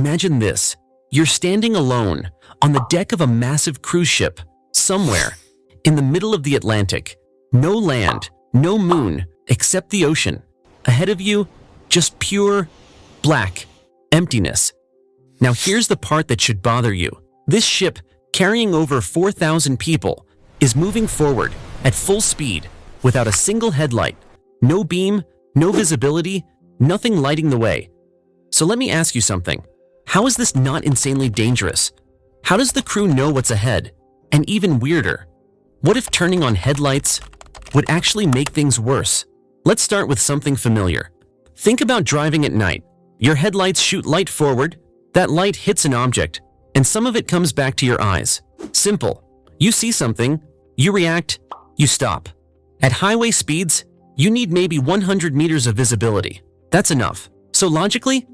Imagine this. You're standing alone on the deck of a massive cruise ship somewhere in the middle of the Atlantic. No land, no moon, except the ocean. Ahead of you, just pure, black, emptiness. Now here's the part that should bother you. This ship, carrying over 4,000 people, is moving forward at full speed without a single headlight. No beam, no visibility, nothing lighting the way. So let me ask you something. How is this not insanely dangerous? How does the crew know what's ahead? And even weirder, what if turning on headlights would actually make things worse? Let's start with something familiar. Think about driving at night. Your headlights shoot light forward, that light hits an object, and some of it comes back to your eyes. Simple. You see something, you react, you stop. At highway speeds, you need maybe 100 meters of visibility. That's enough. So logically,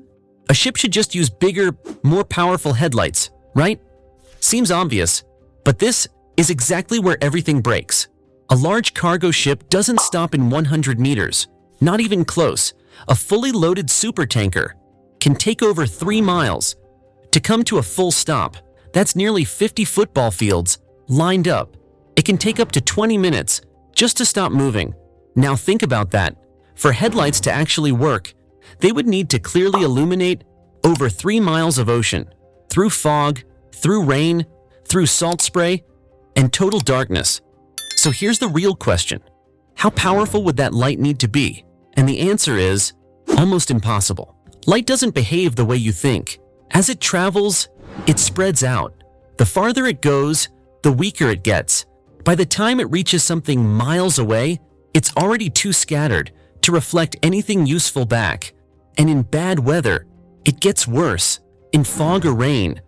a ship should just use bigger, more powerful headlights, right? Seems obvious, but this is exactly where everything breaks. A large cargo ship doesn't stop in 100 meters, not even close. A fully loaded supertanker can take over 3 miles. To come to a full stop, that's nearly 50 football fields lined up. It can take up to 20 minutes just to stop moving. Now think about that. For headlights to actually work, they would need to clearly illuminate over 3 miles of ocean, through fog, through rain, through salt spray, and total darkness. So here's the real question. How powerful would that light need to be? And the answer is almost impossible. Light doesn't behave the way you think. As it travels, it spreads out. The farther it goes, the weaker it gets. By the time it reaches something miles away, it's already too scattered to reflect anything useful back. And in bad weather, it gets worse. In fog or rain,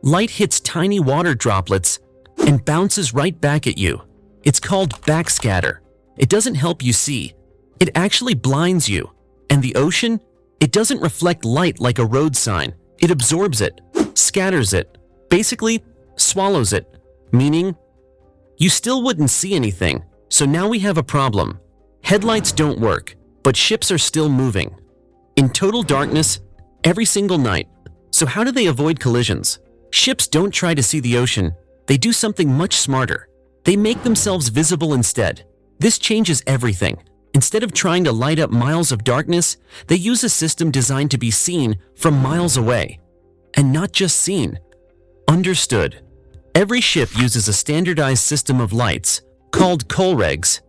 light hits tiny water droplets and bounces right back at you. It's called backscatter. It doesn't help you see. It actually blinds you. And the ocean? It doesn't reflect light like a road sign. It absorbs it, scatters it, basically swallows it. Meaning, you still wouldn't see anything. So now we have a problem. Headlights don't work, but ships are still moving. In total darkness, every single night. So how do they avoid collisions? Ships don't try to see the ocean. They do something much smarter. They make themselves visible instead. This changes everything. Instead of trying to light up miles of darkness, they use a system designed to be seen from miles away. And not just seen. Understood. Every ship uses a standardized system of lights, called colregs.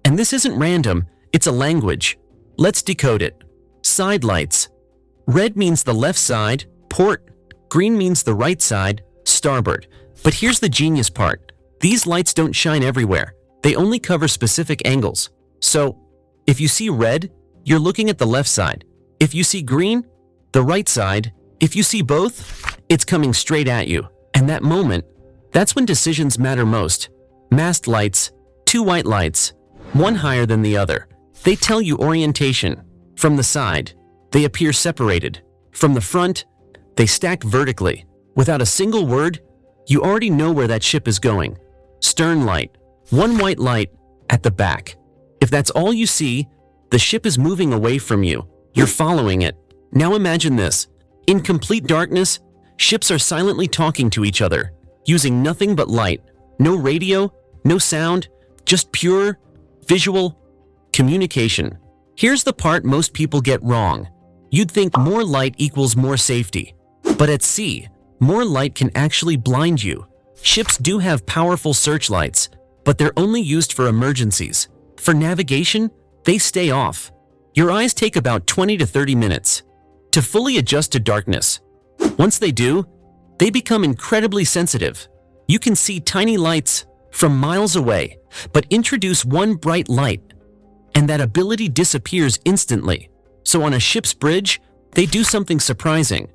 And this isn't random, it's a language. Let's decode it. Side lights. Red means the left side, port. Green means the right side, starboard. But here's the genius part. These lights don't shine everywhere. They only cover specific angles. So, if you see red, you're looking at the left side. If you see green, the right side. If you see both, it's coming straight at you. And that moment, that's when decisions matter most. Mast lights, 2 white lights, one higher than the other. They tell you orientation. From the side, they appear separated. From the front, they stack vertically. Without a single word, you already know where that ship is going. Stern light, 1 white light at the back. If that's all you see, the ship is moving away from you. You're following it. Now imagine this. In complete darkness, ships are silently talking to each other, using nothing but light. No radio, no sound, just pure, visual communication. Here's the part most people get wrong. You'd think more light equals more safety. But at sea, more light can actually blind you. Ships do have powerful searchlights, but they're only used for emergencies. For navigation, they stay off. Your eyes take about 20 to 30 minutes to fully adjust to darkness. Once they do, they become incredibly sensitive. You can see tiny lights from miles away, but introduce one bright light, and that ability disappears instantly. So on a ship's bridge, they do something surprising.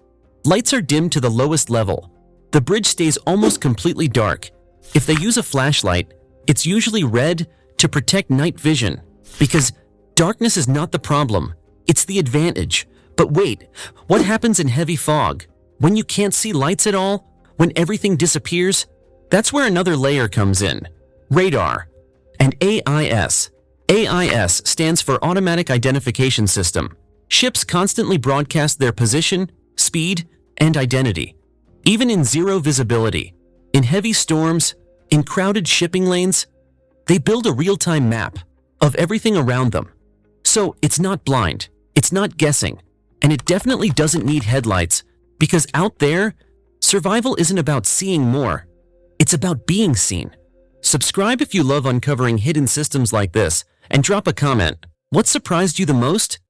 Lights are dimmed to the lowest level. The bridge stays almost completely dark. If they use a flashlight, it's usually red to protect night vision, because darkness is not the problem, it's the advantage. But wait, what happens in heavy fog? When you can't see lights at all? When everything disappears? That's where another layer comes in. Radar and AIS. AIS stands for Automatic Identification System. Ships constantly broadcast their position, speed, and identity. Even in zero visibility, in heavy storms, in crowded shipping lanes, they build a real-time map of everything around them. So it's not blind, it's not guessing, and it definitely doesn't need headlights, because out there, survival isn't about seeing more, it's about being seen. Subscribe if you love uncovering hidden systems like this, and drop a comment. What surprised you the most?